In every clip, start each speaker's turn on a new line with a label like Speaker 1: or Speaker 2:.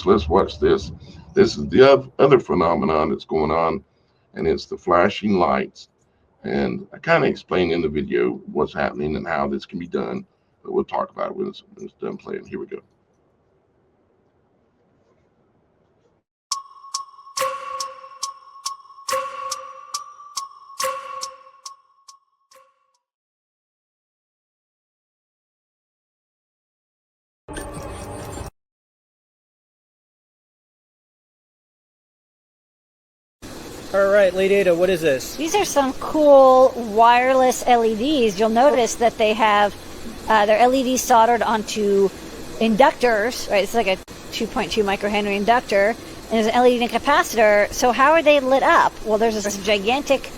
Speaker 1: let's watch this. This is the other phenomenon that's going on, and it's the flashing lights. And I kind of explained in the video what's happening and how this can be done, but we'll talk about it when it's done playing. Here we go.
Speaker 2: All right, Lady Ada, what is this?
Speaker 3: These are some cool wireless LEDs. You'll notice that they have their LEDs soldered onto inductors, right? It's like a 2.2 microhenry inductor, and there's an LED and capacitor. So how are they lit up? Well, there's this gigantic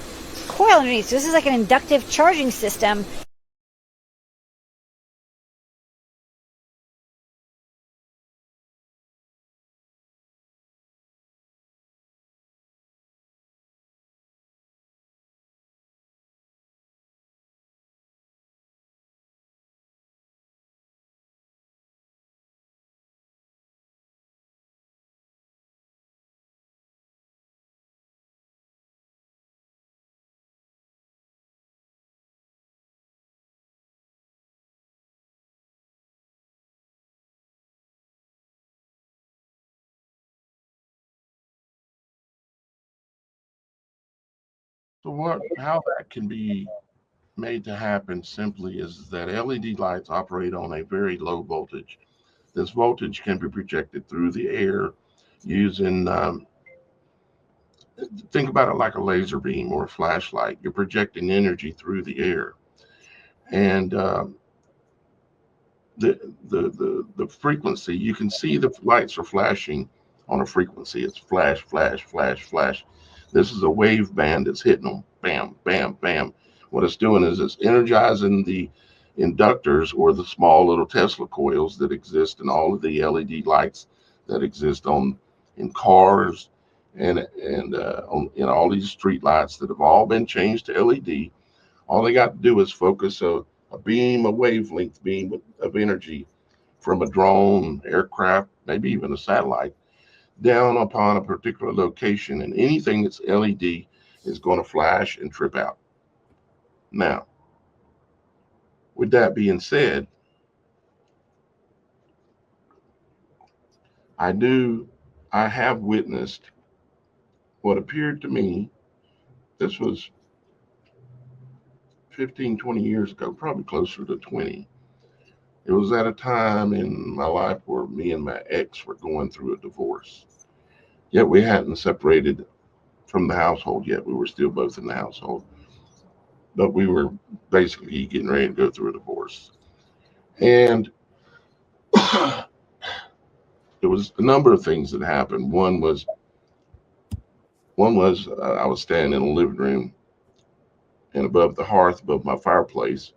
Speaker 3: coil underneath. So this is like an inductive charging system.
Speaker 1: So how that can be made to happen simply is that LED lights operate on a very low voltage. This voltage can be projected through the air using, think about it like a laser beam or a flashlight. You're projecting energy through the air. And the frequency, you can see the lights are flashing on a frequency. It's flash, flash, flash, flash. This is a wave band that's hitting them. Bam, bam, bam. What it's doing is it's energizing the inductors or the small little Tesla coils that exist in all of the LED lights that exist on in cars in all these street lights that have all been changed to LED. All they got to do is focus a beam, a wavelength beam of energy from a drone, aircraft, maybe even a satellite, down upon a particular location, and anything that's LED is going to flash and trip out. Now, with that being said, I have witnessed what appeared to me, this was 15, 20 years ago, probably closer to 20. It was at a time in my life where me and my ex were going through a divorce. Yet we hadn't separated from the household yet. We were still both in the household, but we were basically getting ready to go through a divorce. And there was a number of things that happened. One was I was standing in the living room, and above the hearth, above my fireplace,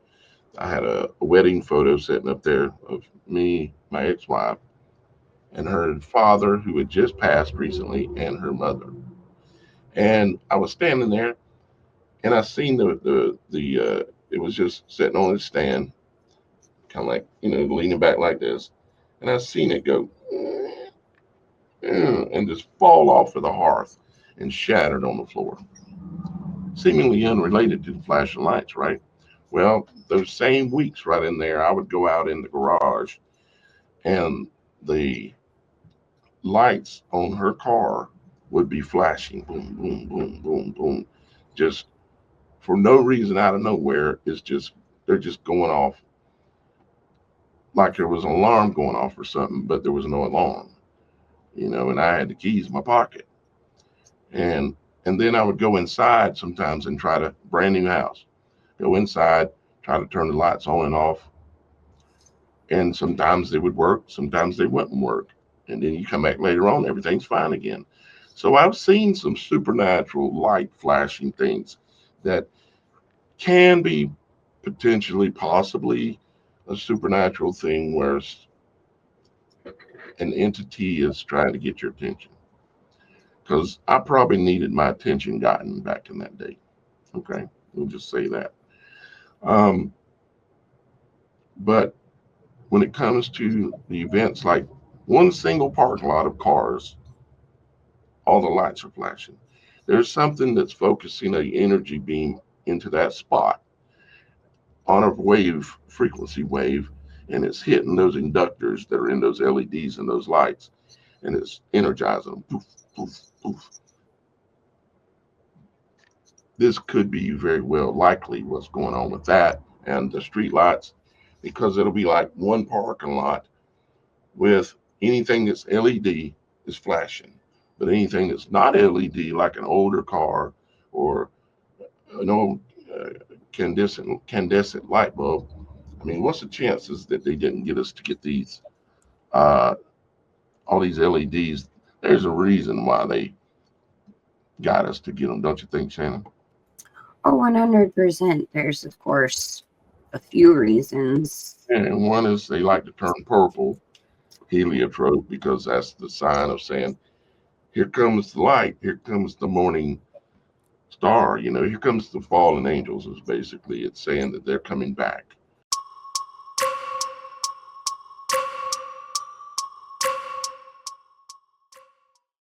Speaker 1: I had a wedding photo sitting up there of me, my ex-wife, and her father, who had just passed recently, and her mother. And I was standing there, and I seen the it was just sitting on its stand, kind of like leaning back like this, and I seen it go and just fall off of the hearth and shattered on the floor, seemingly unrelated to the flashing lights, right? Well, those same weeks right in there, I would go out in the garage, and the lights on her car would be flashing, boom, boom, boom, boom, boom, just for no reason out of nowhere. It's just they're just going off like there was an alarm going off or something, but there was no alarm, and I had the keys in my pocket. And and then I would go inside sometimes and try to brand new house, go inside, try to turn the lights on and off. And sometimes they would work, sometimes they wouldn't work. And then you come back later on, everything's fine again. So I've seen some supernatural light flashing things that can be potentially, possibly a supernatural thing where an entity is trying to get your attention. Because I probably needed my attention gotten back in that day. Okay, we'll just say that. Um, but when it comes to the events like One single parking lot of cars, all the lights are flashing. There's something that's focusing a energy beam into that spot on a wave, frequency wave, and it's hitting those inductors that are in those LEDs and those lights, and it's energizing them. Poof, poof, poof. This could be very well likely what's going on with that and the street lights, because it'll be like one parking lot with anything that's LED is flashing, but anything that's not LED, like an older car or an old incandescent light bulb. I mean, what's the chances that they didn't get us to get these all these LEDs? There's a reason why they got us to get them, don't you think, Shannon?
Speaker 4: Oh, 100%. There's, of course, a few reasons.
Speaker 1: And one is they like to turn purple, heliotrope, because that's the sign of saying, here comes the light, here comes the morning star, here comes the fallen angels, is basically it's saying that they're coming back.